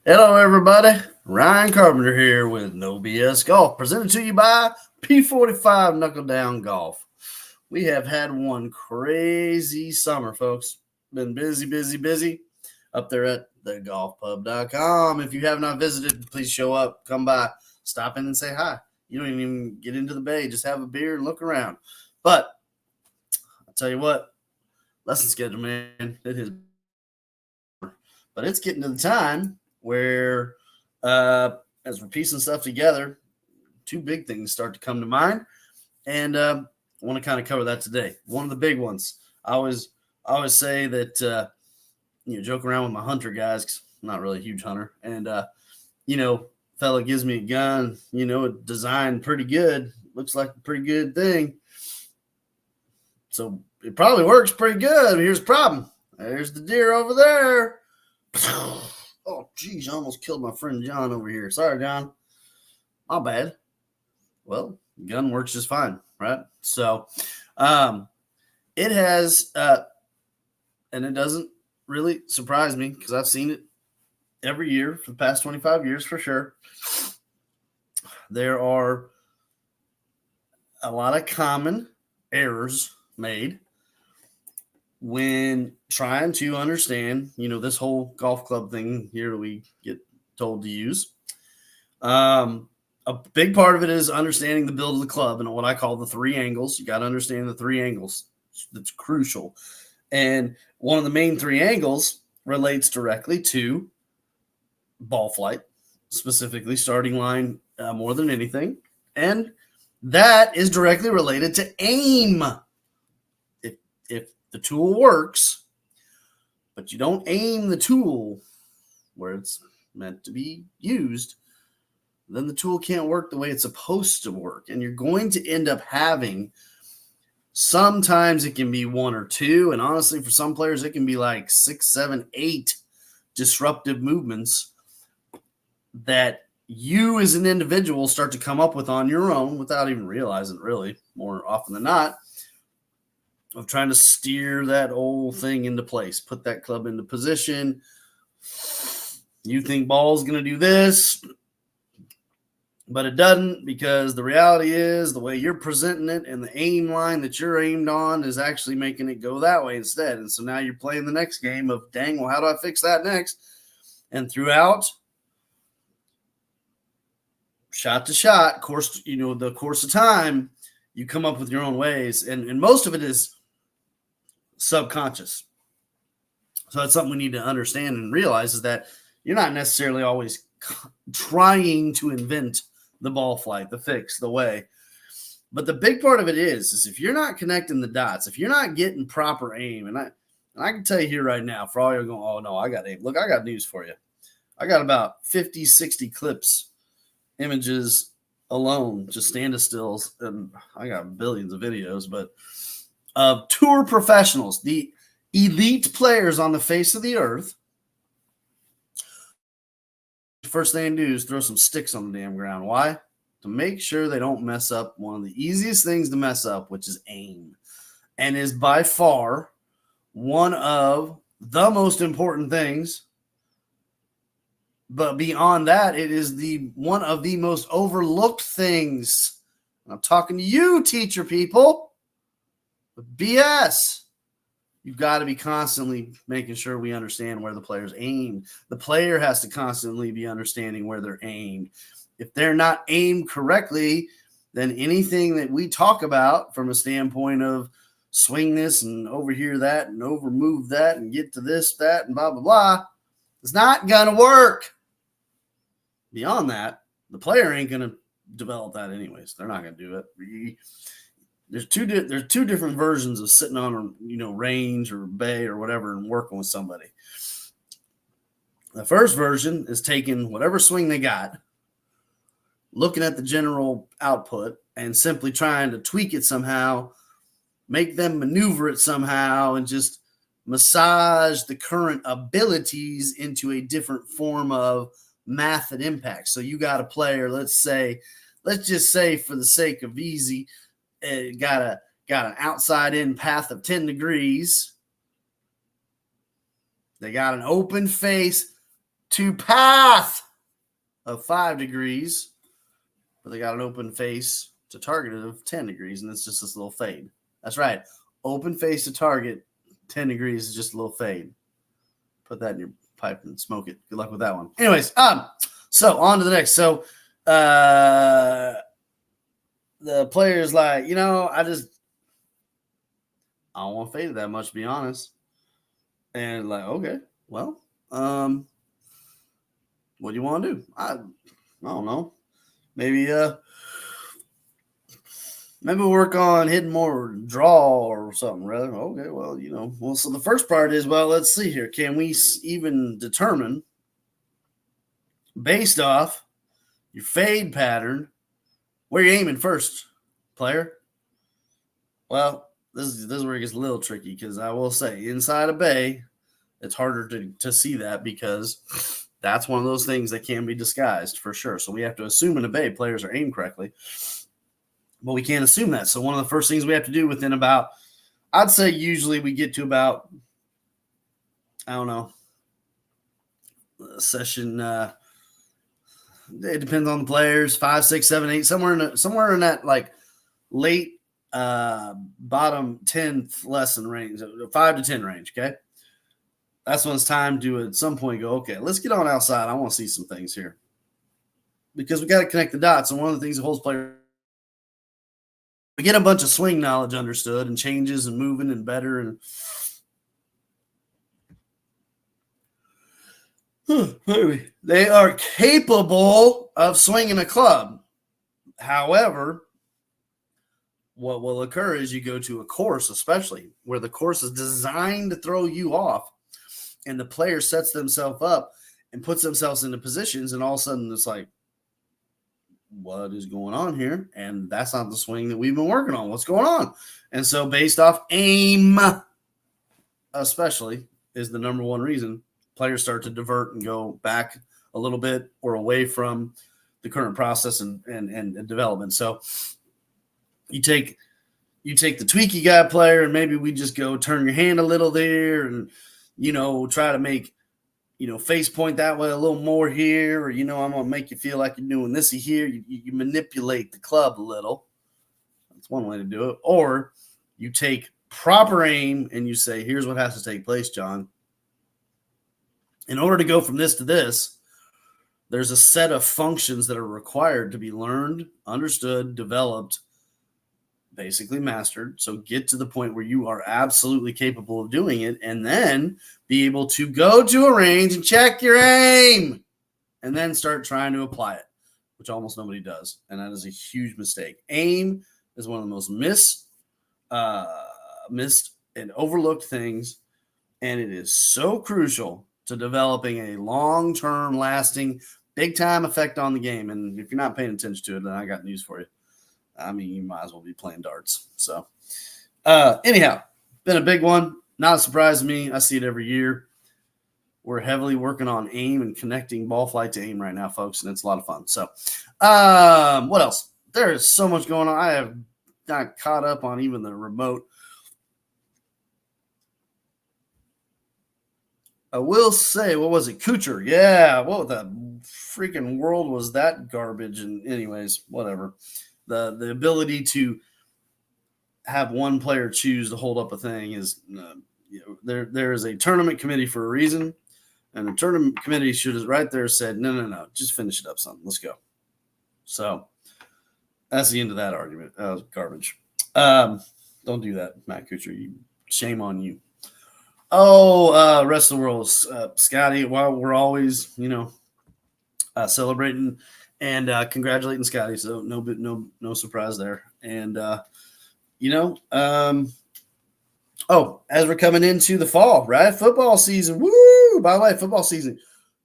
Hello, everybody. Ryan Carpenter here with No BS Golf, presented to you by P45 Knuckle Down Golf. We have had one crazy summer, folks. Been busy, busy, busy up there at thegolfpub.com. If you have not visited, please show up, come by, stop in and say hi. You don't even get into the bay, just have a beer and look around. But I'll tell you what, lesson schedule, man, it has been summer. But it's getting to the time where as we're piecing stuff together, two big things start to come to mind, and I want to kind of cover that today. One of the big ones. I always say that joke around with my hunter guys. 'Cause I'm not really a huge hunter, and fella gives me a gun. It designed pretty good. Looks like a pretty good thing. So it probably works pretty good. Here's the problem. There's the deer over there. Oh, geez, I almost killed my friend John over here. Sorry, John. My bad. Well, the gun works just fine, right? So, it has, and it doesn't really surprise me because I've seen it every year for the past 25 years for sure. There are a lot of common errors made when trying to understand, this whole golf club thing here that we get told to use. A big part of it is understanding the build of the club and what I call the three angles. You got to understand the three angles. That's crucial. And one of the main three angles relates directly to ball flight, specifically starting line more than anything. And that is directly related to aim. If the tool works, but you don't aim the tool where it's meant to be used, then the tool can't work the way it's supposed to work. And you're going to end up having, sometimes it can be one or two. And honestly, for some players, it can be like 6, 7, 8 disruptive movements that you as an individual start to come up with on your own without even realizing, really, more often than not, of trying to steer that whole thing into place, put that club into position. You think ball's going to do this, but it doesn't, because the reality is the way you're presenting it and the aim line that you're aimed on is actually making it go that way instead. And so now you're playing the next game of, dang, well, how do I fix that next? And throughout, shot to shot, course, the course of time, you come up with your own ways. And most of it is subconscious. So that's something we need to understand and realize, is that you're not necessarily always trying to invent the ball flight, the fix, the way. But the big part of it is if you're not connecting the dots, if you're not getting proper aim, and I can tell you here right now, for all you're going, oh no, I got aim. Look, I got news for you. I got about 50, 60 clips, images alone, just stand stills, and I got billions of videos, but of tour professionals, the elite players on the face of the earth. First thing they do is throw some sticks on the damn ground. Why? To make sure they don't mess up one of the easiest things to mess up, which is aim, and is by far one of the most important things. But beyond that, it is the one of the most overlooked things. I'm talking to you, teacher people. BS. You've got to be constantly making sure we understand where the player's aimed. The player has to constantly be understanding where they're aimed. If they're not aimed correctly, then anything that we talk about from a standpoint of swing this and overhear that and over move that and get to this, that, and blah, blah, blah, is not going to work. Beyond that, the player ain't going to develop that anyways. They're not going to do it. There's two different versions of sitting on a range or bay or whatever and working with somebody. The first version is taking whatever swing they got, looking at the general output, and simply trying to tweak it somehow, make them maneuver it somehow, and just massage the current abilities into a different form of math and impact. So you got a player, let's just say for the sake of easy, got an outside in path of 10 degrees. They got an open face to path of 5 degrees, but they got an open face to target of 10 degrees, and it's just this little fade. That's right. Open face to target, 10 degrees is just a little fade. Put that in your pipe and smoke it. Good luck with that one. Anyways, so on to the next. So the player's like, I don't want to fade it that much, to be honest. And like, okay, well, what do you want to do? I don't know. Maybe work on hitting more draw or something, rather. Okay, well, Well, so the first part is, well, let's see here. Can we even determine, based off your fade pattern, where you're aiming first, player? Well, this is where it gets a little tricky, because I will say, inside a bay, it's harder to see that, because that's one of those things that can be disguised for sure. So we have to assume in a bay players are aimed correctly, but we can't assume that. So one of the first things we have to do within about, I'd say usually we get to about, I don't know, session, it depends on the players, 5, 6, 7, 8, somewhere in that like late bottom 10th lesson range, 5 to 10 range. Okay. That's when it's time to at some point go, okay, let's get on outside. I want to see some things here, because we got to connect the dots. And one of the things that holds players, we get a bunch of swing knowledge understood and changes and moving and better. And they are capable of swinging a club. However, what will occur is you go to a course, especially where the course is designed to throw you off, and the player sets themselves up and puts themselves into positions, and all of a sudden it's like, what is going on here? And that's not the swing that we've been working on. What's going on? And so based off aim, especially, is the number one reason players start to divert and go back a little bit or away from the current process and development. So you take the tweaky guy player, and maybe we just go turn your hand a little there, and try to make face point that way a little more here, or I'm gonna make you feel like you're doing this here. You manipulate the club a little. That's one way to do it. Or you take proper aim and you say, here's what has to take place, John. In order to go from this to this, there's a set of functions that are required to be learned, understood, developed, basically mastered. So get to the point where you are absolutely capable of doing it, and then be able to go to a range and check your aim, and then start trying to apply it, which almost nobody does. And that is a huge mistake. Aim is one of the most missed and overlooked things. And it is so crucial to developing a long-term lasting big time effect on the game. And if you're not paying attention to it, then I got news for you. I mean, you might as well be playing darts. So anyhow, been a big one. Not a surprise to me. I see it every year. We're heavily working on aim and connecting ball flight to aim right now, folks, and it's a lot of fun. So what else? There is so much going on. I have not caught up on even the remote. I will say, what was it? Kuchar. Yeah, what the freaking world was that garbage? And anyways, whatever. The ability to have one player choose to hold up a thing is there is a tournament committee for a reason, and the tournament committee should have right there said, no, just finish it up, son. Let's go. So that's the end of that argument. That was garbage. Don't do that, Matt Kuchar. Shame on you. Oh, rest of the world, Scotty. Well, we're always celebrating and congratulating Scotty. So no surprise there. And as we're coming into the fall, right? Football season. Woo! By the way, football season.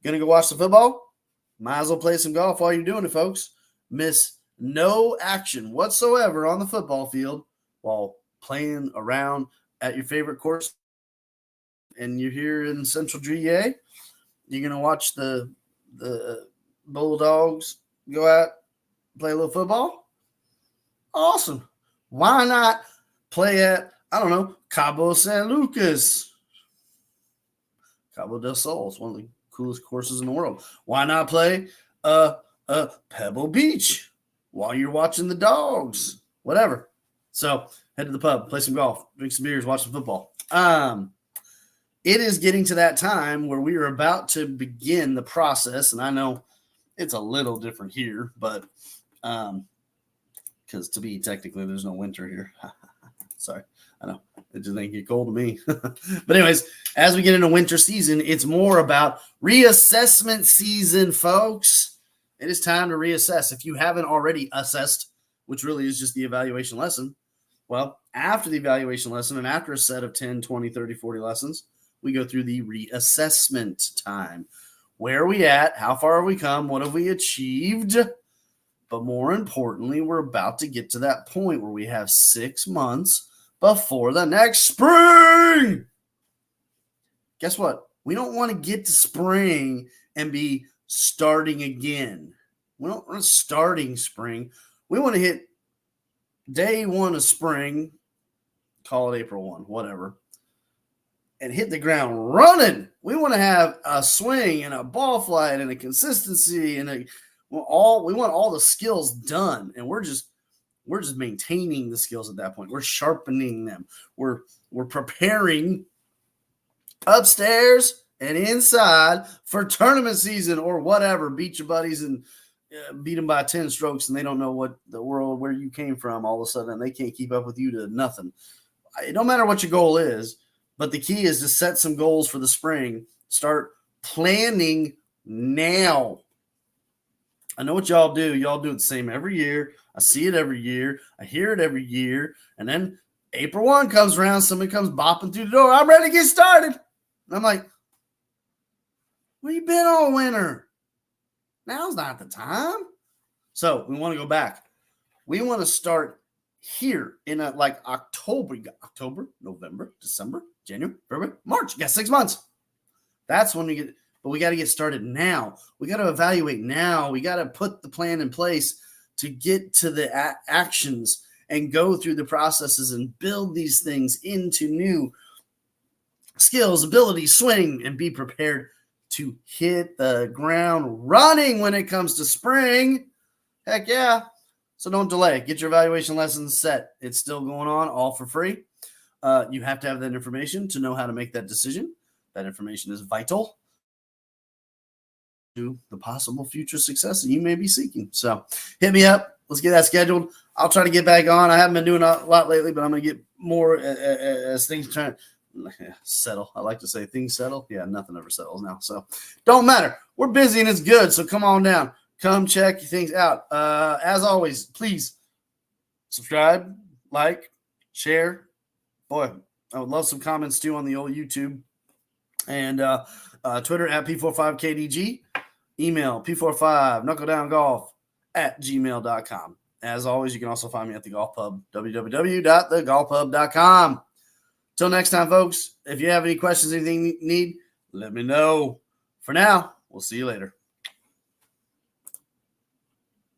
Gonna go watch the football? Might as well play some golf while you're doing it, folks. Miss no action whatsoever on the football field while playing around at your favorite course. And you're here in Central GA. You're gonna watch the Bulldogs go out, play a little football. Awesome. Why not play at, I don't know, Cabo San Lucas? Cabo del Sol is one of the coolest courses in the world. Why not play Pebble Beach while you're watching the dogs? Whatever. So head to the pub, play some golf, drink some beers, watch some football. It is getting to that time where we are about to begin the process, and I know it's a little different here, but because to be technically, there's no winter here. Sorry, I know it just ain't get cold to me. But anyways, as we get into winter season, it's more about reassessment season, folks. It is time to reassess. If you haven't already assessed, which really is just the evaluation lesson, well, after the evaluation lesson and after a set of 10, 20, 30, 40 lessons, we go through the reassessment time. Where are we at? How far have we come? What have we achieved? But more importantly, we're about to get to that point where we have 6 months before the next spring. Guess what? We don't want to get to spring and be starting again. We don't want starting spring. We want to hit day 1 of spring, call it April 1, whatever, and hit the ground running. We want to have a swing and a ball flight and a consistency and we want all the skills done, and we're just maintaining the skills at that point. We're sharpening them. We're preparing upstairs and inside for tournament season or whatever. Beat your buddies and beat them by 10 strokes, and they don't know what the world where you came from. All of a sudden, they can't keep up with you to nothing. It don't matter what your goal is, but the key is to set some goals for the spring. Start planning now. I know what y'all do. Y'all do it the same every year. I see it every year. I hear it every year. And then April 1 comes around. Somebody comes bopping through the door. I'm ready to get started. And I'm like, where you been all winter? Now's not the time. So we want to go back. We want to start here in October. You got October, November, December, January, February, March. You got 6 months. That's when we get. But we got to get started now. We got to evaluate now. We got to put the plan in place to get to the actions and go through the processes and build these things into new skills, abilities, swing, and be prepared to hit the ground running when it comes to spring. Heck yeah. So don't delay. Get your evaluation lessons set. It's still going on, all for free. You have to have that information to know how to make that decision. That information is vital to the possible future success that you may be seeking. So hit me up. Let's get that scheduled. I'll try to get back on. I haven't been doing a lot lately, but I'm going to get more as things try to settle. I like to say things settle. Yeah, nothing ever settles now. So don't matter. We're busy and it's good. So come on down. Come check things out. As always, please subscribe, like, share. Boy, I would love some comments too on the old YouTube and Twitter at P45KDG. Email P45knuckledowngolf@gmail.com. As always, you can also find me at the Golf Pub, www.thegolfpub.com. Till next time, folks, if you have any questions, anything you need, let me know. For now, we'll see you later.